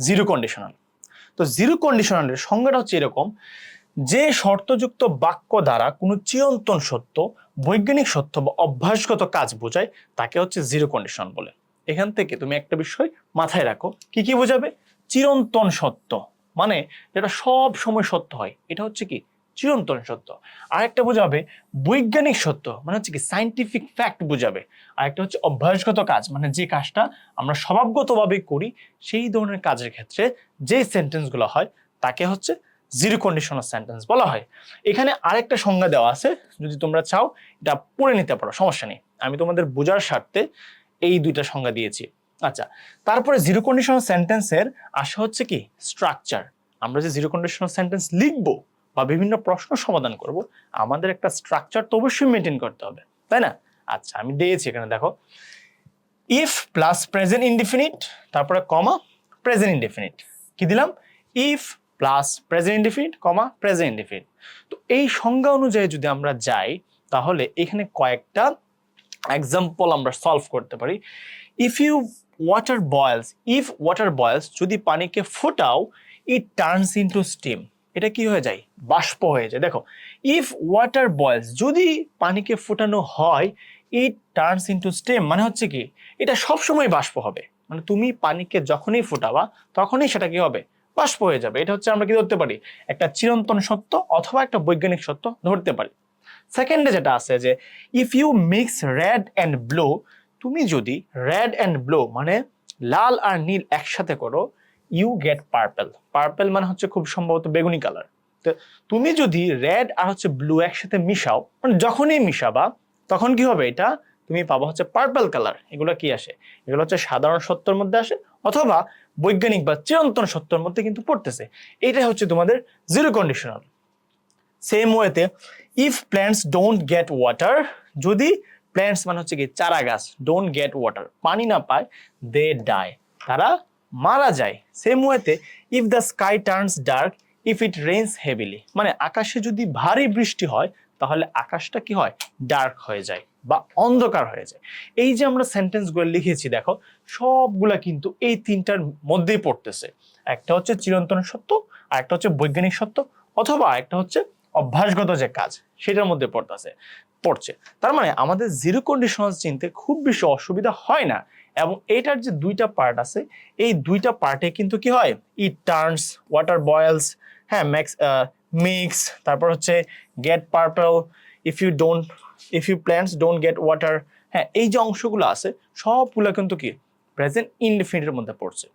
Zero conditional. তো zero কন্ডিশনালের সংজ্ঞাটা হচ্ছে এরকম, যে শর্তযুক্ত বাক্য দ্বারা কোনো চিরন্তন সত্য, বৈজ্ঞানিক সত্য বা অভ্যাসগত কাজ বোঝায় তাকে হচ্ছে জিরো কন্ডিশনাল বলে। এখান থেকে তুমি একটা বিষয় মাথায় রাখো, কি কি বোঝাবে? চিরন্তন সত্য মানে যেটা সব সময় সত্য হয়, এটা হচ্ছে কি চিরন্তন সত্য। আরেকটা বোঝাবে বৈজ্ঞানিক সত্য, মানে হচ্ছে কি সায়েন্টিফিক ফ্যাক্ট বোঝাবে। আরেকটা হচ্ছে অভ্যাসগত কাজ, মানে যে কাজটা আমরা স্বভাবগতভাবে করি, সেই ধরনের কাজের ক্ষেত্রে যে সেন্টেন্সগুলো হয় তাকে হচ্ছে জিরো কন্ডিশনাল সেন্টেন্স বলা হয়। এখানে আরেকটা সংজ্ঞা দেওয়া আছে, যদি তোমরা চাও এটা পড়ে নিতে পারো, সমস্যা নেই। আমি তোমাদের বোঝার স্বার্থে এই দুইটা সংজ্ঞা দিয়েছি। আচ্ছা, তারপরে জিরো কন্ডিশনাল সেন্টেন্সের আসা হচ্ছে কি স্ট্রাকচার। আমরা যে জিরো কন্ডিশনাল সেন্টেন্স লিখবো বা বিভিন্ন প্রশ্ন সমাধান করব, আমাদের একটা স্ট্রাকচার তো অবশ্যই মেনটেন করতে হবে, তাই না? আচ্ছা, আমি দিয়েছি এখানে দেখো, ইফ প্লাস প্রেজেন্ট ইনডিফিনিট, তারপরে কমা প্রেজেন্ট ইনডিফিনিট। কি দিলাম? If plus present indefinite comma present indefinite. তো এই সংজ্ঞা অনুযায়ী যদি আমরা যাই, তাহলে এখানে কয়েকটা এক্সাম্পল আমরা সলভ করতে পারি। ইফ ওয়াটার বয়েলস, যদি পানিকে ফোটাও, ইট টার্নস ইনটু স্টিম, এটা কি হয়ে যায়? বাষ্প হয়ে যায়। দেখো, ইফ ওয়াটার বয়েলস, যদি পানিকে ফোটানো হয়, ইট টার্নস ইনটু স্টিম মানে হচ্ছে কি এটা সবসময় বাষ্প হবে। মানে তুমি পানিকে যখনই ফোটাবা তখনই সেটা কি হবে? বাষ্প হয়ে যাবে। এটা হচ্ছে আমরা কি ধরতে পারি? একটা চিরন্তন সত্য অথবা একটা বৈজ্ঞানিক সত্য ধরতে পারি। সেকেন্ডে যেটা আছে যে if you mix red and blue, তুমি যদি রেড অ্যান্ড ব্লু মানে লাল আর নীল একসাথে করো, ইউ গেট পার্পল। পার্পল মানে হচ্ছে খুব সম্ভবত বেগুনি কালার। তো তুমি যদি রেড আর হচ্ছে ব্লু একসাথে মিশাও, মানে যখনই মিশাবা তখন কি হবে? এটা তুমি পাবো হচ্ছে পার্পল কালার। এগুলো কি আসে? এগুলো হচ্ছে সাধারণ সত্যের মধ্যে আসে অথবা বৈজ্ঞানিক বা চিরন্তন সত্যের মধ্যে কিন্তু পড়তেছে। এটাই হচ্ছে তোমাদের জিরো কন্ডিশনাল। সেম ওয়েতে if plants don't get water, যদি প্ল্যান্টস মানে হচ্ছে কি চারা গাছ, ডোন্ট গেট ওয়াটার পানি না পায়, দে ডাই, তারা মারা যায়। সেম ওয়েতে if the sky turns dark, if it rains heavily, মানে আকাশে যদি ভারী বৃষ্টি হয় তাহলে আকাশটা কি হয়? ডার্ক হয়ে যায় বা অন্ধকার হয়ে যায়। এই যে আমরা সেন্টেন্সগুলো লিখেছি দেখো, সবগুলা কিন্তু এই তিনটার মধ্যেই পড়তেছে। একটা হচ্ছে চিরন্তন সত্য, আর একটা হচ্ছে বৈজ্ঞানিক সত্য, অথবা একটা হচ্ছে অভ্যাসগত যে কাজ সেটার মধ্যে পড়ছে। তার মানে আমাদের জিরো কন্ডিশনাল চিনতে খুব বেশি অসুবিধা হয় না। এবং এটার যে দুইটা পার্ট আছে, এই দুইটা পার্টে কিন্তু কি হয়? ইট টার্নস, ওয়াটার বয়েলস, হ্যাঁ, মিক্স, তারপর হচ্ছে get purple, if you plants don't get water, হ্যাঁ, এই যে অংশগুলো আছে সবগুলো কিন্তু কি প্রেজেন্ট ইনডিফিনিটের মধ্যে পড়ছে।